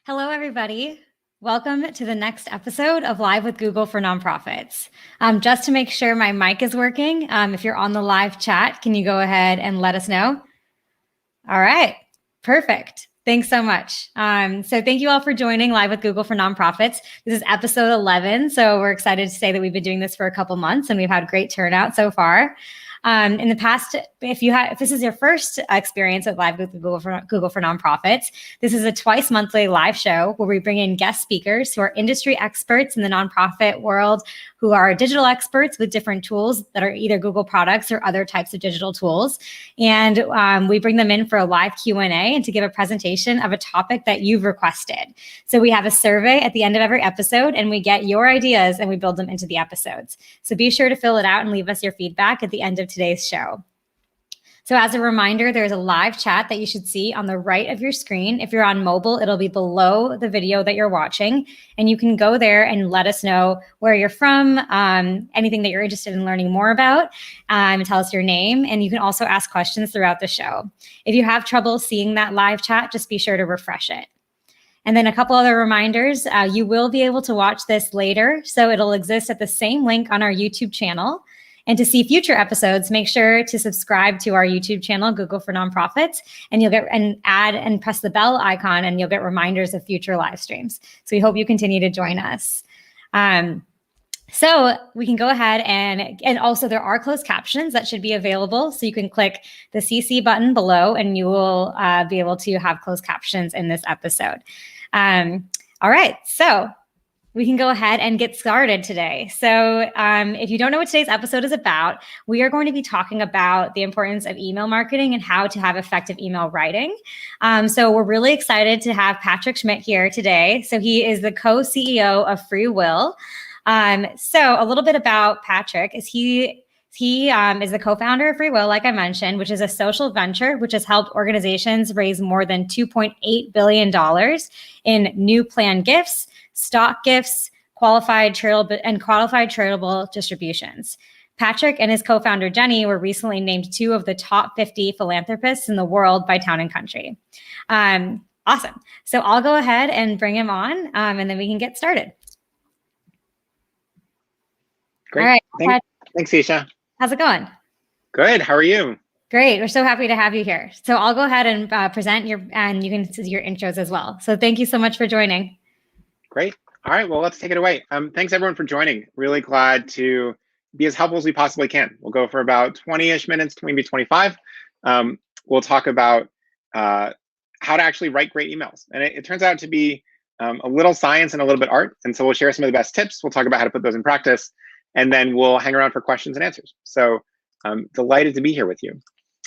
Hello, everybody. Welcome to the next episode of Live with Google for Nonprofits. Just to make sure my mic is working, if you're on the live chat, can you go ahead and let us know? All right, perfect. Thanks so much. So thank you all for joining Live with Google for Nonprofits. This is episode 11, so we're excited to say that we've been doing this for a couple months and we've had great turnout so far. In the past, if this is your first experience with Live with Google for Nonprofits, this is a twice monthly live show where we bring in guest speakers who are industry experts in the nonprofit world, who are digital experts with different tools that are either Google products or other types of digital tools. And we bring them in for a live Q&A and to give a presentation of a topic that you've requested. So we have a survey at the end of every episode and we get your ideas and we build them into the episodes. So be sure to fill it out and leave us your feedback at the end of today's show. So as a reminder, there's a live chat that you should see on the right of your screen. If you're on mobile, it'll be below the video that you're watching. And you can go there and let us know where you're from, anything that you're interested in learning more about, and tell us your name. And you can also ask questions throughout the show. If you have trouble seeing that live chat, just be sure to refresh it. And then a couple other reminders, you will be able to watch this later. So it'll exist at the same link on our YouTube channel. And to see future episodes, make sure to subscribe to our YouTube channel, Google for Nonprofits, and you'll get add and press the bell icon and you'll get reminders of future live streams. So we hope you continue to join us. So we can go ahead and also there are closed captions that should be available. So you can click the CC button below and you will be able to have closed captions in this episode. All right, so we can go ahead and get started today. So if you don't know what today's episode is about, we are going to be talking about the importance of email marketing and how to have effective email writing. So we're really excited to have Patrick Schmidt here today. So he is the co-CEO of FreeWill. So a little bit about Patrick is he is the co-founder of FreeWill, like I mentioned, which is a social venture which has helped organizations raise more than $2.8 billion in new plan gifts, stock gifts, qualified charitable distributions. Patrick and his co-founder Jenny were recently named 2 of the top 50 philanthropists in the world by Town & Country. Awesome. So I'll go ahead and bring him on and then we can get started. Great. All right. Thanks, Isha. How's it going? Good. How are you? Great. We're so happy to have you here. So I'll go ahead and present and you can do your intros as well. So thank you so much for joining. Great. All right. Well, let's take it away. Thanks everyone for joining. Really glad to be as helpful as we possibly can. We'll go for about 20-ish minutes, maybe 25. We'll talk about how to actually write great emails. And it turns out to be a little science and a little bit art. And so we'll share some of the best tips. We'll talk about how to put those in practice. And then we'll hang around for questions and answers. So I'm delighted to be here with you.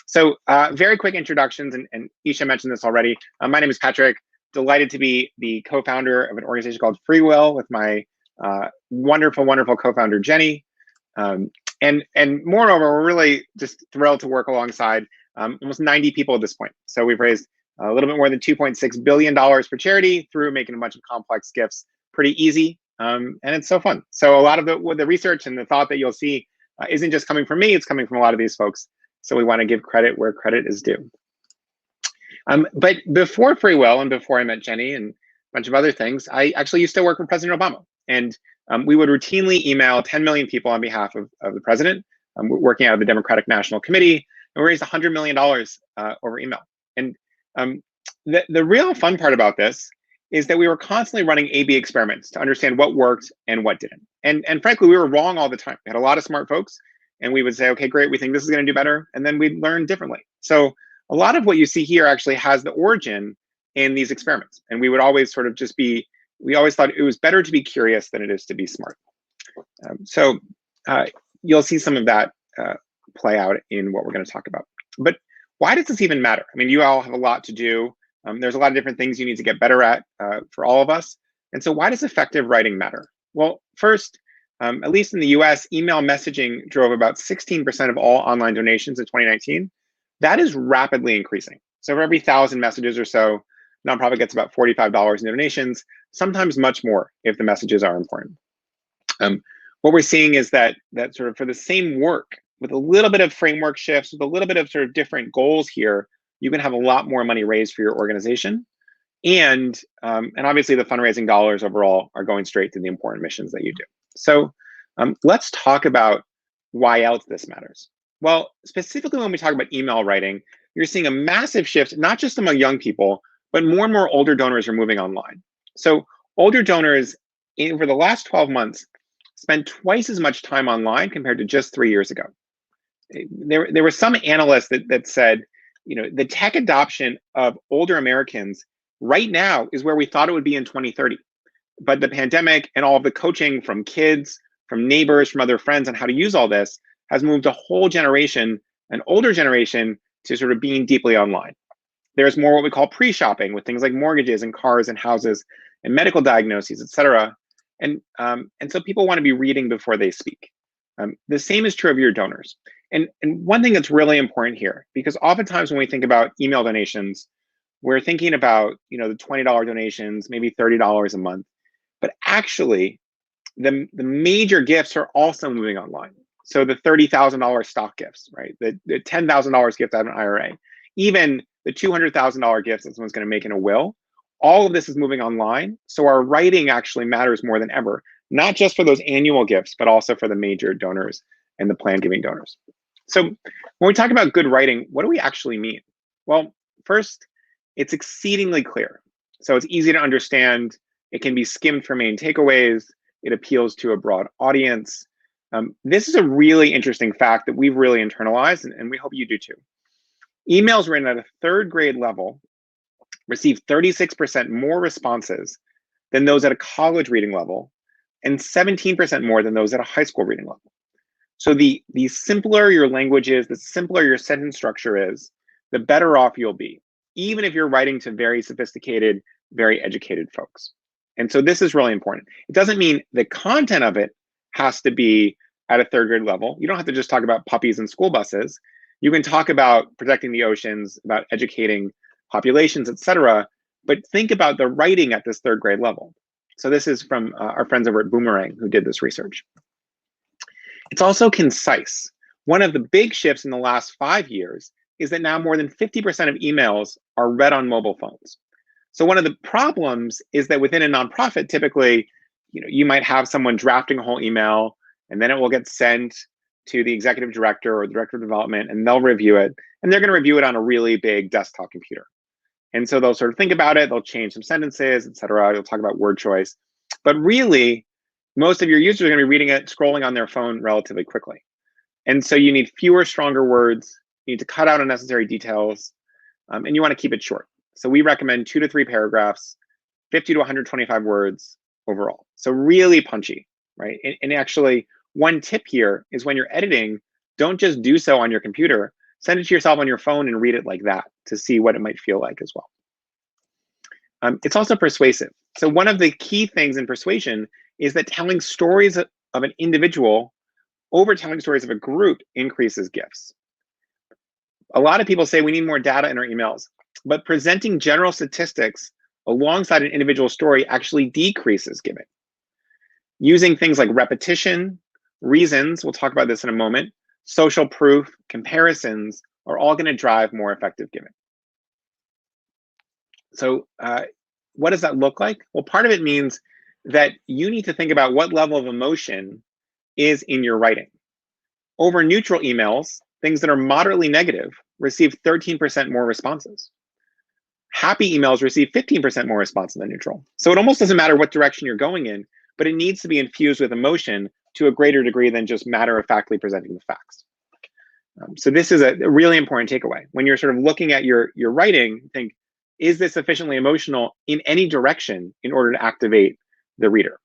So very quick introductions, and Isha mentioned this already. My name is Patrick. Delighted to be the co-founder of an organization called FreeWill with my wonderful, wonderful co-founder, Jenny. And moreover, we're really just thrilled to work alongside almost 90 people at this point. So we've raised a little bit more than $2.6 billion for charity through making a bunch of complex gifts pretty easy. And it's so fun. So a lot of the research and the thought that you'll see isn't just coming from me, it's coming from a lot of these folks. So we want to give credit where credit is due. But before FreeWill and before I met Jenny and a bunch of other things, I actually used to work for President Obama. And we would routinely email 10 million people on behalf of the president, working out of the Democratic National Committee, and we raised $100 million over email. And the real fun part about this is that we were constantly running A/B experiments to understand what worked and what didn't. And frankly, we were wrong all the time. We had a lot of smart folks, and we would say, okay, great, we think this is going to do better, and then we'd learn differently. So a lot of what you see here actually has the origin in these experiments. And we would always sort of we always thought it was better to be curious than it is to be smart. So you'll see some of that play out in what we're going to talk about. But why does this even matter? I mean, you all have a lot to do. There's a lot of different things you need to get better at for all of us. And so why does effective writing matter? Well, first, at least in the US, email messaging drove about 16% of all online donations in 2019. That is rapidly increasing. So for every 1,000 messages or so, nonprofit gets about $45 in donations, sometimes much more if the messages are important. What we're seeing is that sort of for the same work, with a little bit of framework shifts, with a little bit of sort of different goals here, you can have a lot more money raised for your organization. And obviously the fundraising dollars overall are going straight to the important missions that you do. So let's talk about why else this matters. Well, specifically when we talk about email writing, you're seeing a massive shift, not just among young people, but more and more older donors are moving online. So older donors over the last 12 months spend twice as much time online compared to just 3 years ago. There were some analysts that said, the tech adoption of older Americans right now is where we thought it would be in 2030. But the pandemic and all of the coaching from kids, from neighbors, from other friends on how to use all this has moved a whole generation, an older generation, to sort of being deeply online. There's more what we call pre-shopping with things like mortgages and cars and houses and medical diagnoses, et cetera. And so people want to be reading before they speak. The same is true of your donors. And one thing that's really important here, because oftentimes when we think about email donations, we're thinking about the $20 donations, maybe $30 a month. But actually, the major gifts are also moving online. So the $30,000 stock gifts, right? The $10,000 gift out of an IRA, even the $200,000 gifts that someone's going to make in a will. All of this is moving online. So our writing actually matters more than ever, not just for those annual gifts, but also for the major donors and the plan giving donors. So when we talk about good writing, what do we actually mean? Well, first, it's exceedingly clear. So it's easy to understand. It can be skimmed for main takeaways. It appeals to a broad audience. This is a really interesting fact that we've really internalized, and we hope you do too. Emails written at a third grade level receive 36% more responses than those at a college reading level, and 17% more than those at a high school reading level. So the simpler your language is, the simpler your sentence structure is, the better off you'll be, even if you're writing to very sophisticated, very educated folks. And so this is really important. It doesn't mean the content of it has to be at a third grade level. You don't have to just talk about puppies and school buses. You can talk about protecting the oceans, about educating populations, et cetera, but think about the writing at this third grade level. So this is from our friends over at Boomerang who did this research. It's also concise. One of the big shifts in the last 5 years is that now more than 50% of emails are read on mobile phones. So one of the problems is that within a nonprofit, typically, you might have someone drafting a whole email, and then it will get sent to the executive director or the director of development, and they'll review it, and they're going to review it on a really big desktop computer. And so they'll sort of think about it, they'll change some sentences, et cetera. They'll talk about word choice. But really, most of your users are going to be reading it, scrolling on their phone relatively quickly. And so you need fewer, stronger words. You need to cut out unnecessary details, and you want to keep it short. So we recommend 2 to 3 paragraphs, 50 to 125 words overall. So really punchy, right? And actually, one tip here is when you're editing, don't just do so on your computer. Send it to yourself on your phone and read it like that to see what it might feel like as well. It's also persuasive. So one of the key things in persuasion is that telling stories of an individual over telling stories of a group increases gifts. A lot of people say we need more data in our emails, but presenting general statistics alongside an individual story actually decreases giving. Using things like repetition, reasons, we'll talk about this in a moment, social proof, comparisons are all going to drive more effective giving. So what does that look like? Well, part of it means that you need to think about what level of emotion is in your writing. Over neutral emails, things that are moderately negative receive 13% more responses. Happy emails receive 15% more responses than neutral. So it almost doesn't matter what direction you're going in, but it needs to be infused with emotion to a greater degree than just matter-of-factly presenting the facts. So this is a really important takeaway. When you're sort of looking at your writing, think, is this sufficiently emotional in any direction in order to activate the reader?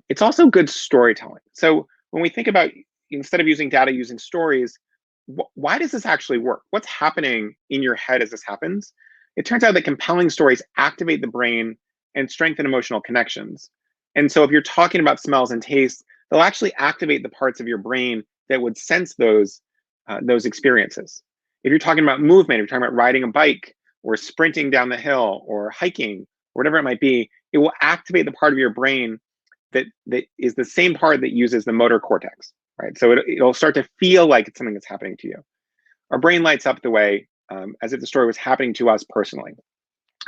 It's also good storytelling. So when we think about, instead of using data, using stories, why does this actually work? What's happening in your head as this happens? It turns out that compelling stories activate the brain and strengthen emotional connections. And so if you're talking about smells and tastes, they'll actually activate the parts of your brain that would sense those experiences. If you're talking about movement, if you're talking about riding a bike or sprinting down the hill or hiking or whatever it might be, it will activate the part of your brain that is the same part that uses the motor cortex, right? So it'll start to feel like it's something that's happening to you. Our brain lights up the way as if the story was happening to us personally.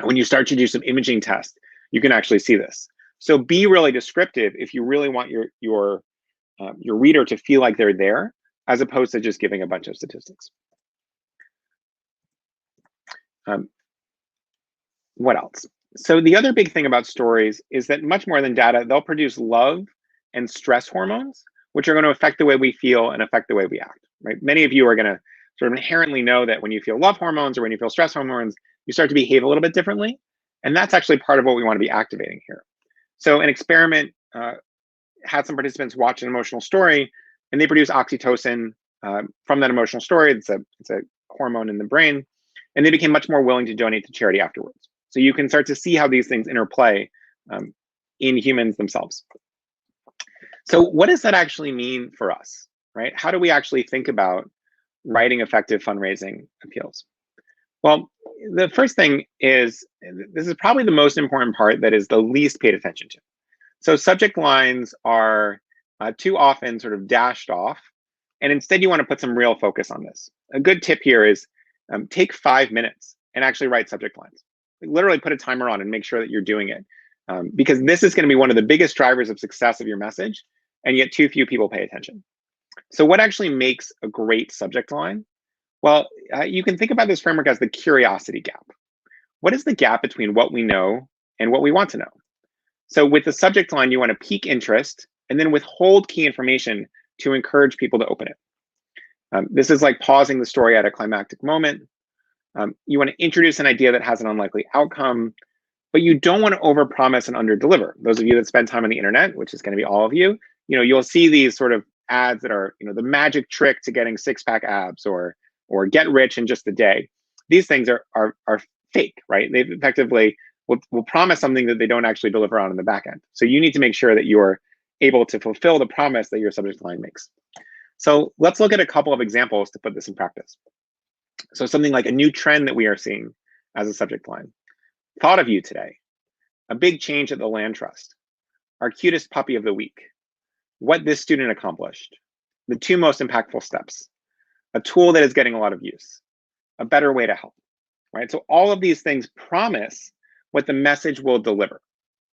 When you start to do some imaging tests, you can actually see this. So be really descriptive if you really want your reader to feel like they're there, as opposed to just giving a bunch of statistics. What else? So the other big thing about stories is that much more than data, they'll produce love and stress hormones, which are going to affect the way we feel and affect the way we act, right? Many of you are going to sort of inherently know that when you feel love hormones or when you feel stress hormones, you start to behave a little bit differently. And that's actually part of what we want to be activating here. So an experiment had some participants watch an emotional story, and they produce oxytocin from that emotional story. It's a hormone in the brain, and they became much more willing to donate to charity afterwards. So you can start to see how these things interplay in humans themselves. So what does that actually mean for us, right? How do we actually think about writing effective fundraising appeals? Well, the first thing is, this is probably the most important part that is the least paid attention to. So subject lines are too often sort of dashed off, and instead you want to put some real focus on this. A good tip here is take 5 minutes and actually write subject lines. Literally put a timer on and make sure that you're doing it, because this is going to be one of the biggest drivers of success of your message, and yet too few people pay attention. So what actually makes a great subject line? Well, you can think about this framework as the curiosity gap. What is the gap between what we know and what we want to know? So with the subject line, you want to pique interest and then withhold key information to encourage people to open it. This is like pausing the story at a climactic moment. You want to introduce an idea that has an unlikely outcome, but you don't want to overpromise and underdeliver. Those of you that spend time on the internet, which is going to be all of you, you'll see these sort of ads that are, the magic trick to getting six-pack abs or get rich in just a day. These things are fake, right? They effectively will promise something that they don't actually deliver on in the back end. So you need to make sure that you're able to fulfill the promise that your subject line makes. So let's look at a couple of examples to put this in practice. So something like a new trend that we are seeing as a subject line. Thought of you today. A big change at the land trust. Our cutest puppy of the week. What this student accomplished. The 2 most impactful steps. A tool that is getting a lot of use. A better way to help, right? So all of these things promise what the message will deliver.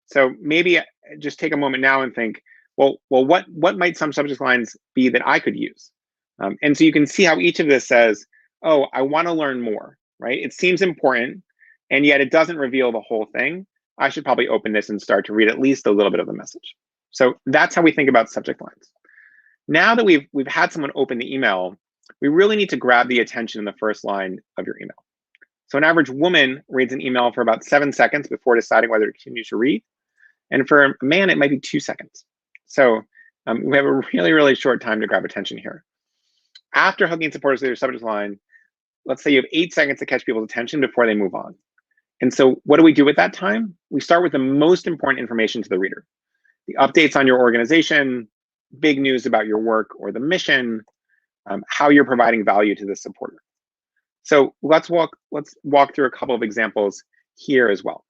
So maybe just take a moment now and think, well, what might some subject lines be that I could use? And so you can see how each of this says, oh, I want to learn more, right? It seems important, and yet it doesn't reveal the whole thing. I should probably open this and start to read at least a little bit of the message. So that's how we think about subject lines. Now that we've had someone open the email, we really need to grab the attention in the first line of your email. So an average woman reads an email for about 7 seconds before deciding whether to continue to read. And for a man, it might be 2 seconds. So we have a really, really short time to grab attention here. After hooking supporters to their subject line, let's say you have 8 seconds to catch people's attention before they move on. And so what do we do with that time? We start with the most important information to the reader. The updates on your organization, big news about your work or the mission, how you're providing value to the supporter. So let's walk through a couple of examples here as well.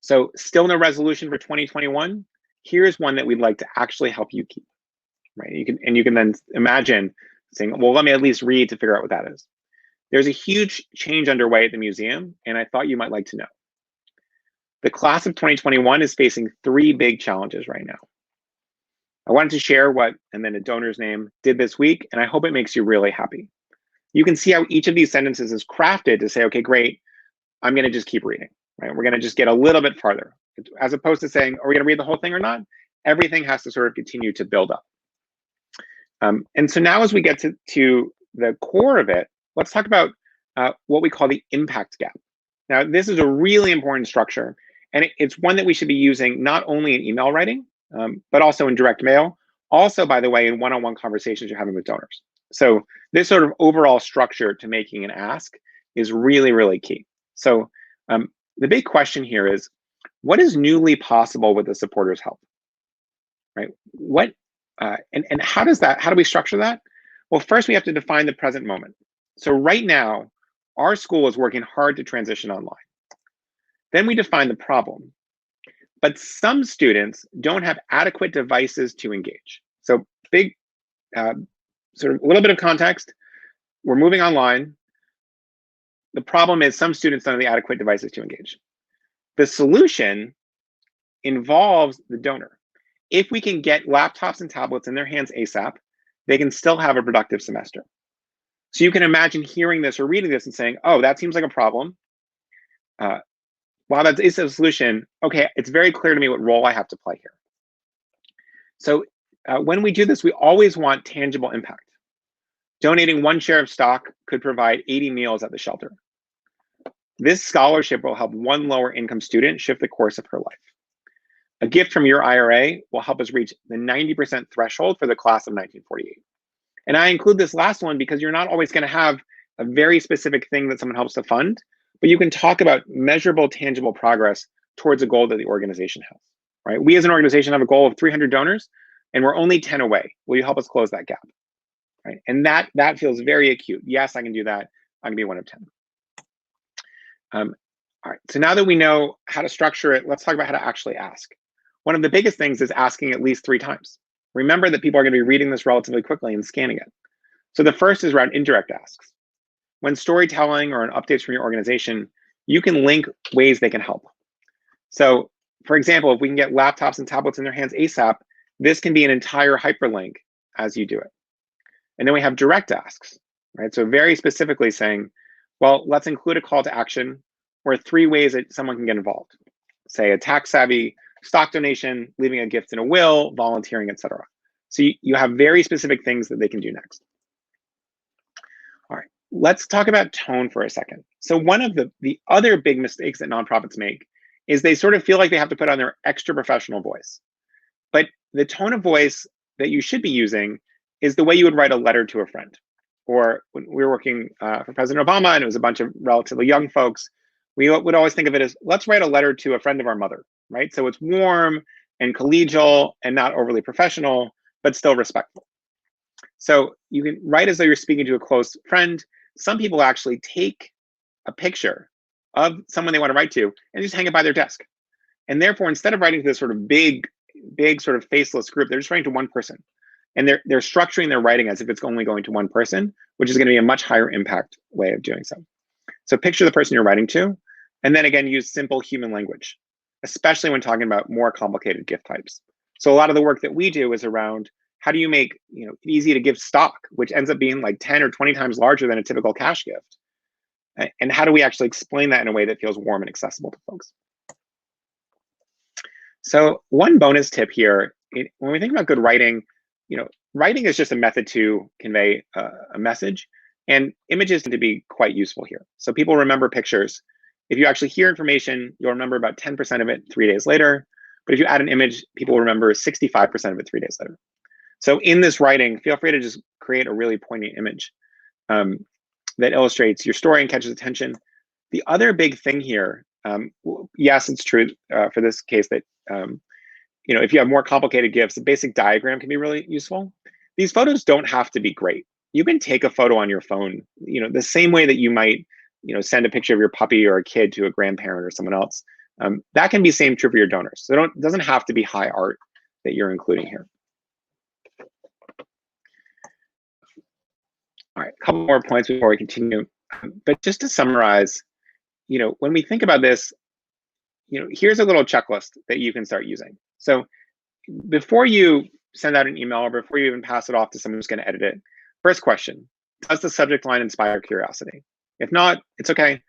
So still no resolution for 2021. Here's one that we'd like to actually help you keep, right? You can then imagine saying, well, let me at least read to figure out what that is. There's a huge change underway at the museum, and I thought you might like to know. The class of 2021 is facing 3 big challenges right now. I wanted to share what, and then a donor's name, did this week, and I hope it makes you really happy. You can see how each of these sentences is crafted to say, okay, great, I'm going to just keep reading, right? We're going to just get a little bit farther. As opposed to saying, are we going to read the whole thing or not? Everything has to sort of continue to build up. And so now as we get to the core of it, let's talk about what we call the impact gap. Now, this is a really important structure, and it's one that we should be using not only in email writing, but also in direct mail. Also, by the way, in one-on-one conversations you're having with donors. So this sort of overall structure to making an ask is really, really key. So the big question here is, what is newly possible with the supporters' help, right? And how do we structure that? Well, first we have to define the present moment. So right now, our school is working hard to transition online. Then we define the problem. But some students don't have adequate devices to engage. So big, sort of a little bit of context. We're moving online. the problem is some students don't have the adequate devices to engage. The solution involves the donor. If we can get laptops and tablets in their hands ASAP, they can still have a productive semester. So you can imagine hearing this or reading this and saying, oh, that seems like a problem. While that is a solution, okay, it's very clear to me what role I have to play here. So when we do this, we always want tangible impact. Donating 1 share of stock could provide 80 meals at the shelter. This scholarship will help 1 lower income student shift the course of her life. A gift from your IRA will help us reach the 90% threshold for the class of 1948. And I include this last one because you're not always going to have a very specific thing that someone helps to fund, but you can talk about measurable, tangible progress towards a goal that the organization has, right? We as an organization have a goal of 300 donors, and we're only 10 away. Will you help us close that gap, right? And that feels very acute. Yes, I can do that. I can be 1 of 10. All right, so now that we know how to structure it, let's talk about how to actually ask. One of the biggest things is asking at least 3 times. Remember that people are going to be reading this relatively quickly and scanning it. So the first is around indirect asks. When storytelling or an updates from your organization, you can link ways they can help. So for example, if we can get laptops and tablets in their hands ASAP, this can be an entire hyperlink as you do it. And then we have direct asks, right? So very specifically saying, well, let's include a call to action or 3 ways that someone can get involved. Say a tax savvy stock donation, leaving a gift in a will, volunteering, etc. So you have very specific things that they can do next. All right, let's talk about tone for a second. So one of the other big mistakes that nonprofits make is they sort of feel like they have to put on their extra professional voice. But the tone of voice that you should be using is the way you would write a letter to a friend. Or when we were working for President Obama and it was a bunch of relatively young folks, we would always think of it as, let's write a letter to a friend of our mother, right? So it's warm and collegial and not overly professional, but still respectful. So you can write as though you're speaking to a close friend. Some people actually take a picture of someone they want to write to and just hang it by their desk. And therefore, instead of writing to this sort of big sort of faceless group, they're just writing to one person. And they're structuring their writing as if it's only going to one person, which is going to be a much higher impact way of doing so. So picture the person you're writing to, and then again, use simple human language, especially when talking about more complicated gift types. So a lot of the work that we do is around how do you make it easy to give stock, which ends up being like 10 or 20 times larger than a typical cash gift. And how do we actually explain that in a way that feels warm and accessible to folks? So one bonus tip here, when we think about good writing, writing is just a method to convey a message, and images tend to be quite useful here. So people remember pictures. If you actually hear information, you'll remember about 10% of it 3 days later. But if you add an image, people will remember 65% of it 3 days later. So in this writing, feel free to just create a really poignant image that illustrates your story and catches attention. The other big thing here, yes, it's true for this case that if you have more complicated gifts, a basic diagram can be really useful. These photos don't have to be great. You can take a photo on your phone, the same way that you might, send a picture of your puppy or a kid to a grandparent or someone else. That can be same true for your donors. So it doesn't have to be high art that you're including here. All right, a couple more points before we continue. But just to summarize, when we think about this, here's a little checklist that you can start using. So before you send out an email or before you even pass it off to someone who's going to edit it, first question, does the subject line inspire curiosity? If not, it's okay.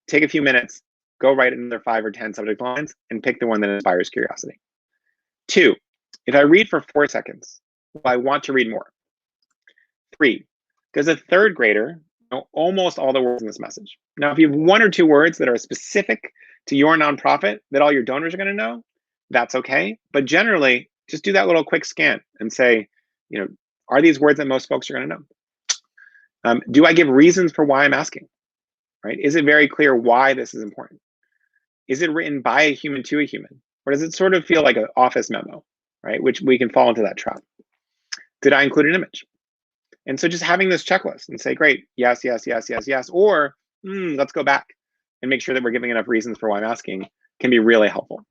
Take a few minutes, go write another 5 or 10 subject lines and pick the one that inspires curiosity. 2, if I read for 4 seconds, will I want to read more? 3, does a 3rd grader know almost all the words in this message? Now, if you have 1 or 2 words that are specific to your nonprofit that all your donors are going to know, that's okay. But generally, just do that little quick scan and say, are these words that most folks are going to know? Do I give reasons for why I'm asking? Right? Is it very clear why this is important? Is it written by a human to a human? Or does it sort of feel like an office memo, right? Which we can fall into that trap. Did I include an image? And so just having this checklist and say, great, yes, yes, yes, yes, yes, or let's go back and make sure that we're giving enough reasons for why I'm asking can be really helpful.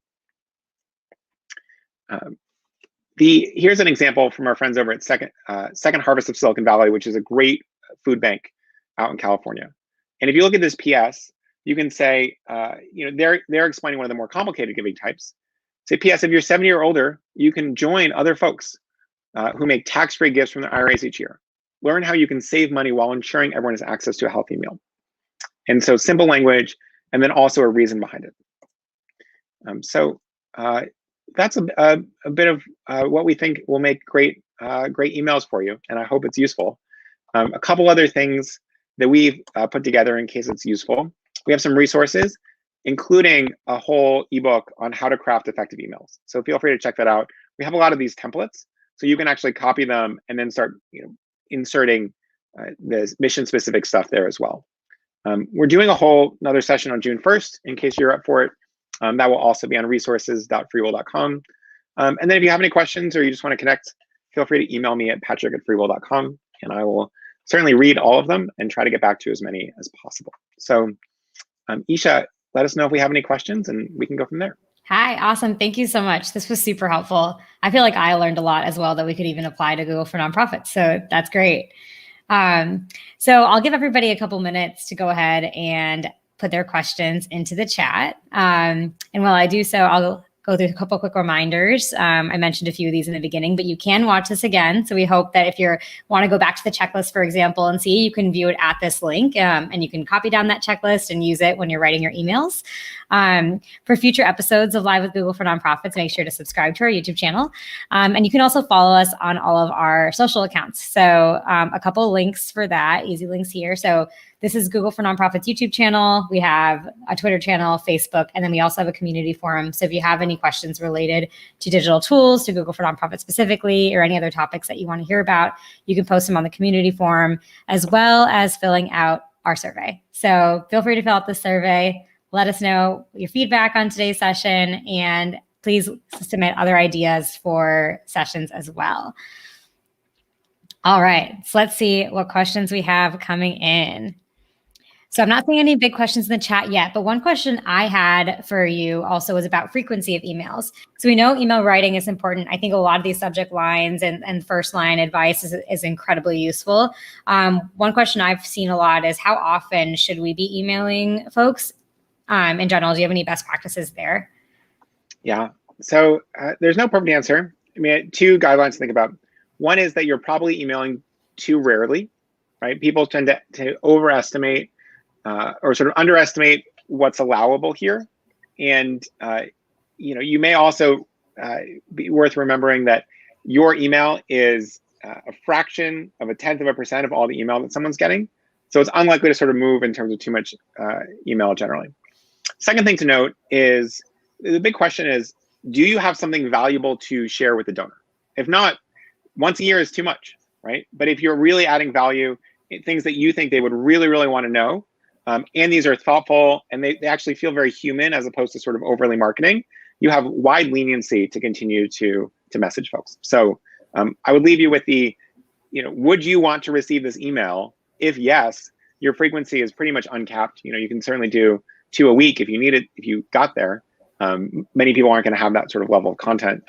Here's an example from our friends over at Second Harvest of Silicon Valley, which is a great food bank out in California. And if you look at this PS, you can say, they're explaining one of the more complicated giving types. Say, PS, if you're 70 or older, you can join other folks who make tax-free gifts from their IRAs each year. Learn how you can save money while ensuring everyone has access to a healthy meal. And so simple language, and then also a reason behind it. That's a bit of what we think will make great emails for you, and I hope it's useful. A couple other things that we've put together in case it's useful. We have some resources, including a whole ebook on how to craft effective emails. So feel free to check that out. We have a lot of these templates, so you can actually copy them and then start inserting the mission-specific stuff there as well. We're doing another session on June 1st, in case you're up for it. That will also be on resources.freewill.com. And then if you have any questions or you just want to connect, feel free to email me at patrick@freewill.com, and I will certainly read all of them and try to get back to as many as possible. So Isha, let us know if we have any questions and we can go from there. Hi, awesome. Thank you so much. This was super helpful. I feel like I learned a lot as well that we could even apply to Google for Nonprofits. So that's great. So I'll give everybody a couple minutes to go ahead and put their questions into the chat. And while I do so, I'll go through a couple quick reminders. I mentioned a few of these in the beginning, but you can watch this again. So we hope that if you want to go back to the checklist, for example, and see, you can view it at this link, and you can copy down that checklist and use it when you're writing your emails. For future episodes of Live with Google for Nonprofits, make sure to subscribe to our YouTube channel. And you can also follow us on all of our social accounts. So a couple links for that, easy links here. So this is Google for Nonprofits YouTube channel. We have a Twitter channel, Facebook, and then we also have a community forum. So if you have any questions related to digital tools, to Google for Nonprofits specifically, or any other topics that you want to hear about, you can post them on the community forum, as well as filling out our survey. So feel free to fill out the survey. Let us know your feedback on today's session, and please submit other ideas for sessions as well. All right, so let's see what questions we have coming in. So I'm not seeing any big questions in the chat yet, but one question I had for you also was about frequency of emails. So we know email writing is important. I think a lot of these subject lines and first line advice is incredibly useful. One question I've seen a lot is, how often should we be emailing folks in general? Do you have any best practices there? Yeah, so there's no perfect answer. I mean, two guidelines to think about. One is that you're probably emailing too rarely, right? People tend to overestimate or sort of underestimate what's allowable here. And you may also be worth remembering that your email is a fraction of 0.1% of all the email that someone's getting. So it's unlikely to sort of move in terms of too much email generally. Second thing to note is, the big question is, do you have something valuable to share with the donor? If not, once a year is too much, right? But if you're really adding value, things that you think they would really, really want to know, and these are thoughtful and they actually feel very human as opposed to sort of overly marketing, you have wide leniency to continue to message folks. So I would leave you with the, would you want to receive this email? If yes, your frequency is pretty much uncapped. You can certainly do 2 a week if you need it, if you got there. Many people aren't going to have that sort of level of content,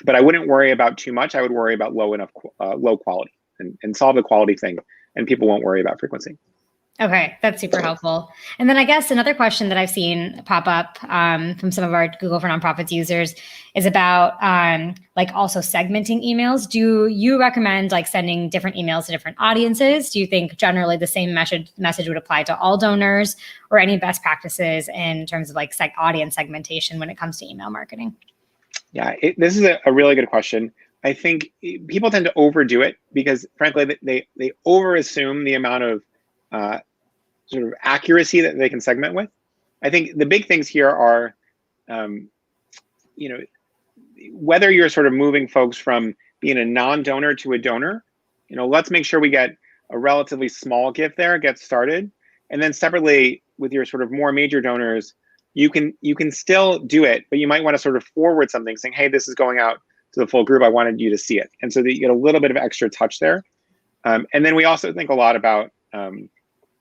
but I wouldn't worry about too much. I would worry about low quality and solve the quality thing, and people won't worry about frequency. Okay, that's super helpful. And then I guess another question that I've seen pop up from some of our Google for Nonprofits users is about also segmenting emails. Do you recommend sending different emails to different audiences? Do you think generally the same message would apply to all donors, or any best practices in terms of audience segmentation when it comes to email marketing? Yeah, this is a really good question. I think people tend to overdo it because, frankly, they overassume the amount of sort of accuracy that they can segment with. I think the big things here are, whether you're sort of moving folks from being a non-donor to a donor, let's make sure we get a relatively small gift there, get started. And then separately with your sort of more major donors, you can still do it, but you might want to sort of forward something saying, hey, this is going out to the full group. I wanted you to see it. And so that you get a little bit of extra touch there. And then we also think a lot about,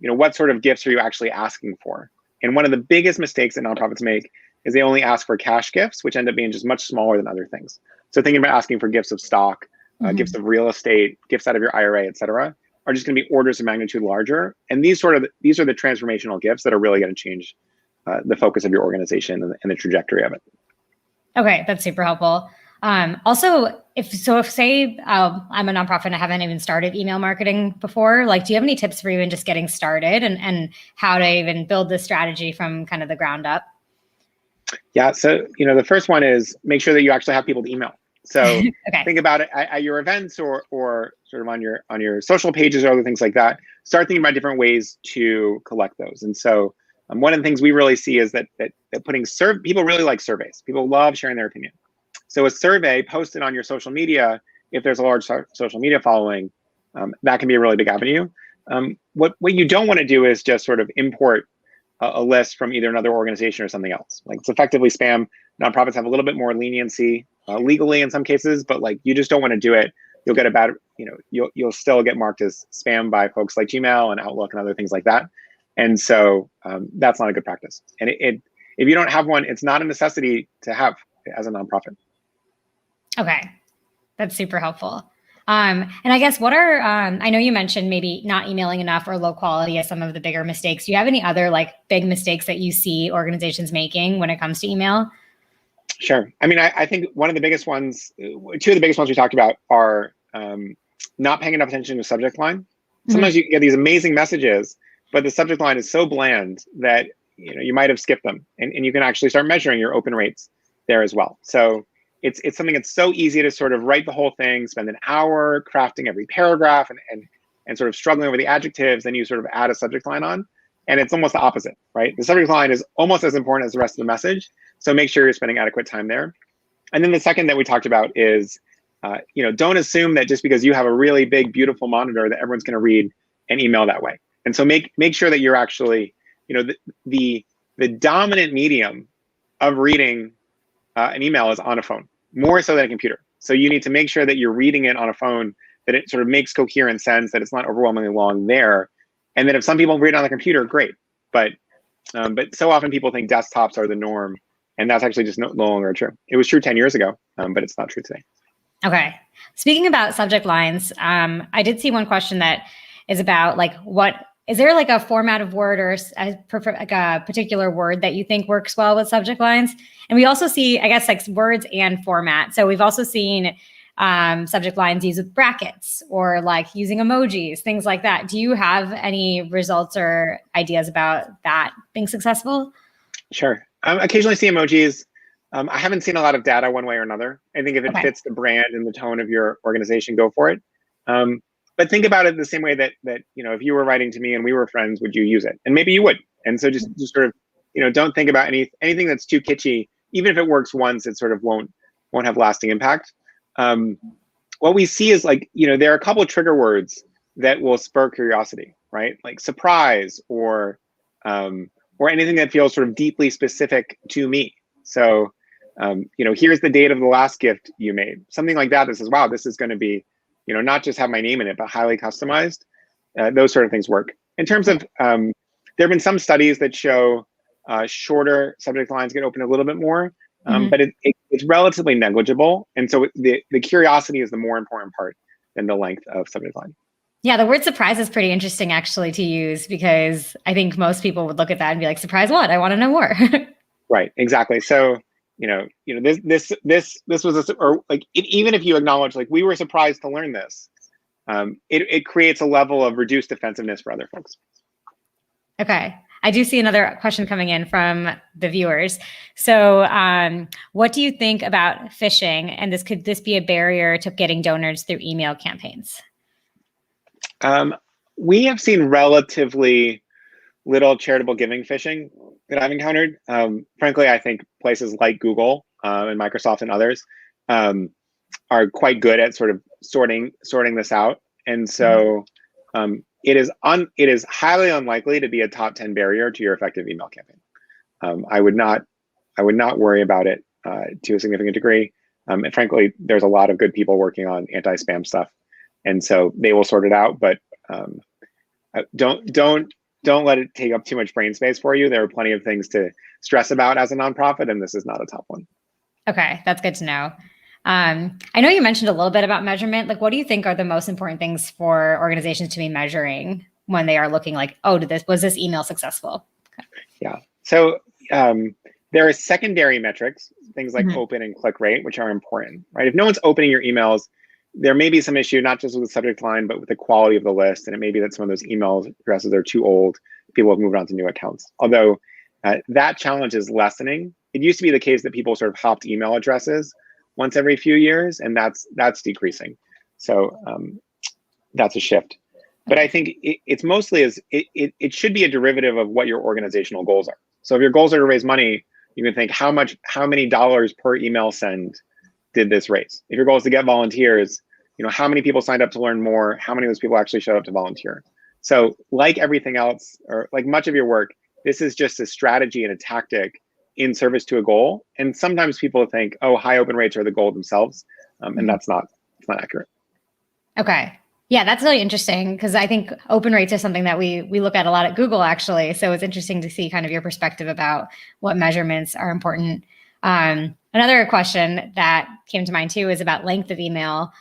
what sort of gifts are you actually asking for? And one of the biggest mistakes that nonprofits make is they only ask for cash gifts, which end up being just much smaller than other things. So thinking about asking for gifts of stock, gifts of real estate, gifts out of your IRA, et cetera, are just going to be orders of magnitude larger. And these are the transformational gifts that are really going to change the focus of your organization and the trajectory of it. Okay, that's super helpful. Also, if say I'm a nonprofit and I haven't even started email marketing before, like, do you have any tips for even just getting started and how to even build this strategy from kind of the ground up? Yeah, so the first one is make sure that you actually have people to email. So Okay. think about it at your events or sort of on your social pages or other things like that. Start thinking about different ways to collect those. And so one of the things we really see is that putting people really like surveys. People love sharing their opinion. So a survey posted on your social media, if there's a large social media following, that can be a really big avenue. What you don't want to do is just sort of import a list from either another organization or something else. Like, it's effectively spam. Nonprofits have a little bit more leniency legally in some cases, but like, you just don't want to do it. You'll get a bad, you'll still get marked as spam by folks like Gmail and Outlook and other things like that. And so that's not a good practice. And if you don't have one, it's not a necessity to have as a nonprofit. Okay, that's super helpful. And I guess what are, I know you mentioned maybe not emailing enough or low quality as some of the bigger mistakes. Do you have any other like big mistakes that you see organizations making when it comes to email? Sure. I mean, I think one of the biggest ones, two of the biggest ones we talked about are not paying enough attention to subject line. Sometimes you get these amazing messages, but the subject line is so bland that you might have skipped them, and you can actually start measuring your open rates there as well. So it's something that's so easy to sort of write the whole thing, spend an hour crafting every paragraph and sort of struggling over the adjectives, then you sort of add a subject line on, and it's almost the opposite, right? The subject line is almost as important as the rest of the message, so make sure you're spending adequate time there. And then the second that we talked about is, don't assume that just because you have a really big, beautiful monitor that everyone's going to read an email that way. And so make sure that you're actually, the dominant medium of reading an email is on a phone, more so than a computer. So you need to make sure that you're reading it on a phone, that it sort of makes coherent sense, that it's not overwhelmingly long there. And then if some people read on the computer, great. But so often people think desktops are the norm, and that's actually just no longer true. It was true 10 years ago, but it's not true today. Okay. Speaking about subject lines, I did see one question that is about like, is there like a format of word or like a particular word that you think works well with subject lines? And we also see, I guess, like words and format. So we've also seen subject lines used with brackets or like using emojis, things like that. Do you have any results or ideas about that being successful? Sure. Occasionally see emojis. I haven't seen a lot of data one way or another. I think if it fits the brand and the tone of your organization, go for it. But think about it the same way that if you were writing to me and we were friends, would you use it? And maybe you would. And so just sort of, don't think about anything that's too kitschy. Even if it works once, it sort of won't have lasting impact. What we see is like, there are a couple of trigger words that will spur curiosity, right? Like surprise or anything that feels sort of deeply specific to me. So, here's the date of the last gift you made. Something like that says, wow, this is going to be, not just have my name in it, but highly customized. Those sort of things work. In terms of, there have been some studies that show shorter subject lines get open a little bit more, but it's relatively negligible. And so the curiosity is the more important part than the length of subject line. Yeah, the word surprise is pretty interesting actually to use, because I think most people would look at that and be like, surprise what? I want to know more. Right, exactly. So, this was even if you acknowledge like we were surprised to learn this, it creates a level of reduced defensiveness for other folks. Okay. I do see another question coming in from the viewers. So what do you think about phishing? And could this be a barrier to getting donors through email campaigns? We have seen relatively little charitable giving phishing that I've encountered. Frankly, I think places like Google and Microsoft and others are quite good at sort of sorting this out. And so it is highly unlikely to be a top 10 barrier to your effective email campaign. I would not worry about it to a significant degree. And frankly, there's a lot of good people working on anti-spam stuff, and so they will sort it out. But don't let it take up too much brain space for you. There are plenty of things to stress about as a nonprofit, and this is not a top one. Okay, that's good to know. I know you mentioned a little bit about measurement. Like, what do you think are the most important things for organizations to be measuring when they are looking like, oh, was this email successful? Yeah. So there are secondary metrics, things like Mhm. open and click rate, which are important, right? If no one's opening your emails, there may be some issue, not just with the subject line, but with the quality of the list. And it may be that some of those email addresses are too old. People have moved on to new accounts. Although that challenge is lessening. It used to be the case that people sort of hopped email addresses once every few years, and that's decreasing. So that's a shift. But I think it's mostly it should be a derivative of what your organizational goals are. So if your goals are to raise money, you can think how many dollars per email send did this raise? If your goal is to get volunteers, how many people signed up to learn more? How many of those people actually showed up to volunteer? So like everything else, or like much of your work, this is just a strategy and a tactic in service to a goal. And sometimes people think, oh, high open rates are the goal themselves. And it's not accurate. Okay. Yeah, that's really interesting because I think open rates are something that we look at a lot at Google, actually. So it's interesting to see kind of your perspective about what measurements are important. Another question that came to mind too is about length of email.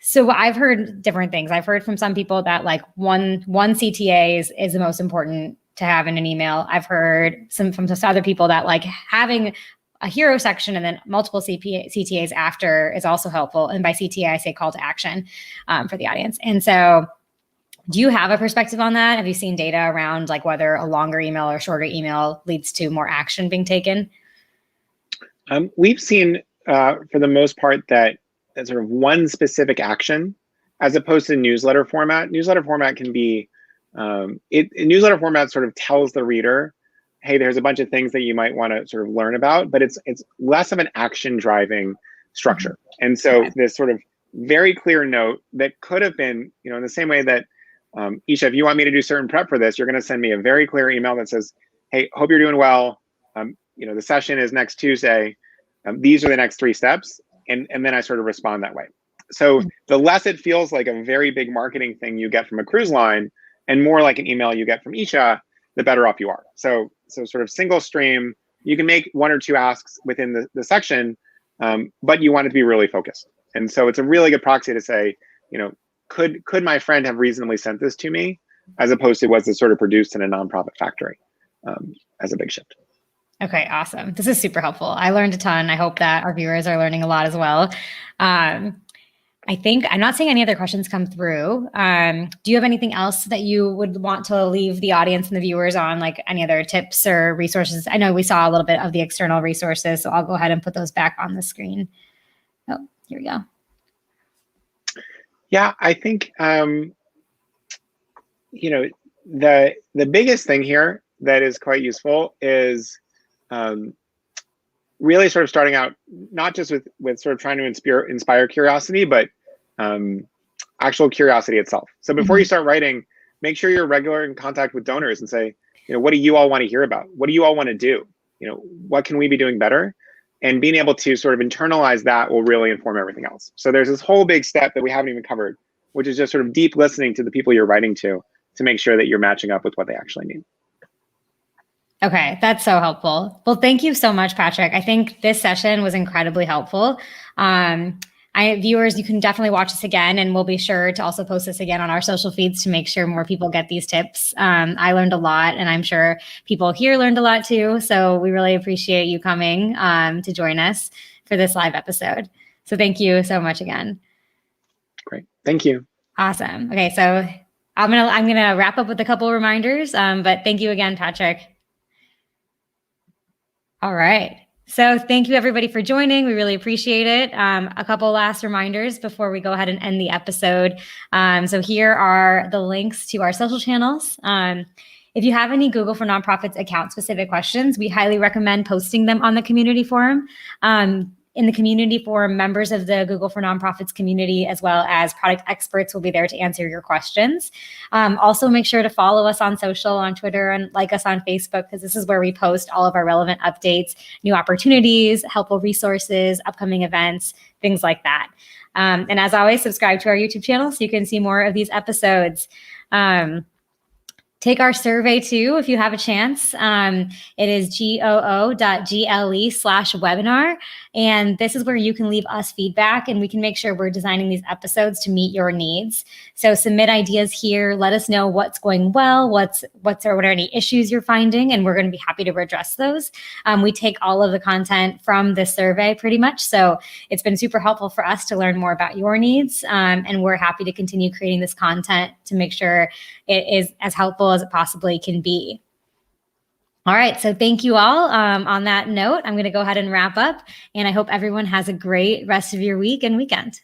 So I've heard different things. I've heard from some people that like one CTA is the most important to have in an email. I've heard from some other people that like having a hero section and then multiple CTAs after is also helpful. And by CTA, I say call to action for the audience. And so do you have a perspective on that? Have you seen data around like whether a longer email or shorter email leads to more action being taken? We've seen for the most part that sort of one specific action as opposed to newsletter format. Newsletter format can be, newsletter format sort of tells the reader, hey, there's a bunch of things that you might want to sort of learn about, but it's less of an action driving structure. And so this sort of very clear note that could have been, in the same way that Isha, if you want me to do certain prep for this, you're going to send me a very clear email that says, hey, hope you're doing well. The session is next Tuesday. These are the next 3 steps. And then I sort of respond that way. So the less it feels like a very big marketing thing you get from a cruise line and more like an email you get from Isha, the better off you are. So sort of single stream, you can make 1 or 2 asks within the section, but you want it to be really focused. And so it's a really good proxy to say, could my friend have reasonably sent this to me, as opposed to was this sort of produced in a nonprofit factory, as a big shift. Okay, awesome. This is super helpful. I learned a ton. I hope that our viewers are learning a lot as well. I think I'm not seeing any other questions come through. Do you have anything else that you would want to leave the audience and the viewers on, like any other tips or resources? I know we saw a little bit of the external resources, so I'll go ahead and put those back on the screen. Oh, here we go. Yeah, I think, the biggest thing here that is quite useful is really sort of starting out, not just with sort of trying to inspire curiosity, but actual curiosity itself. So before you start writing, make sure you're regular in contact with donors and say, what do you all want to hear about? What do you all want to do? What can we be doing better? And being able to sort of internalize that will really inform everything else. So there's this whole big step that we haven't even covered, which is just sort of deep listening to the people you're writing to make sure that you're matching up with what they actually need. Okay, that's so helpful. Well, thank you so much, Patrick. I think this session was incredibly helpful. Viewers, you can definitely watch this again, and we'll be sure to also post this again on our social feeds to make sure more people get these tips. I learned a lot, and I'm sure people here learned a lot too. So we really appreciate you coming to join us for this live episode. So thank you so much again. Great, thank you. Awesome. Okay, so I'm gonna wrap up with a couple of reminders, but thank you again, Patrick. All right. So thank you everybody for joining. We really appreciate it. A couple last reminders before we go ahead and end the episode. So here are the links to our social channels. If you have any Google for Nonprofits account specific questions, we highly recommend posting them on the community forum. In the community forum, members of the Google for Nonprofits community, as well as product experts, will be there to answer your questions. Also, make sure to follow us on social, on Twitter, and like us on Facebook, because this is where we post all of our relevant updates, new opportunities, helpful resources, upcoming events, things like that. And as always, subscribe to our YouTube channel so you can see more of these episodes. Take our survey too, if you have a chance. It is goo.gle/webinar. And this is where you can leave us feedback and we can make sure we're designing these episodes to meet your needs. So submit ideas here. Let us know what's going well, what are any issues you're finding, and we're going to be happy to address those. We take all of the content from this survey pretty much. So it's been super helpful for us to learn more about your needs. And we're happy to continue creating this content to make sure it is as helpful as it possibly can be. All right, so thank you all. On that note, I'm going to go ahead and wrap up, and I hope everyone has a great rest of your week and weekend.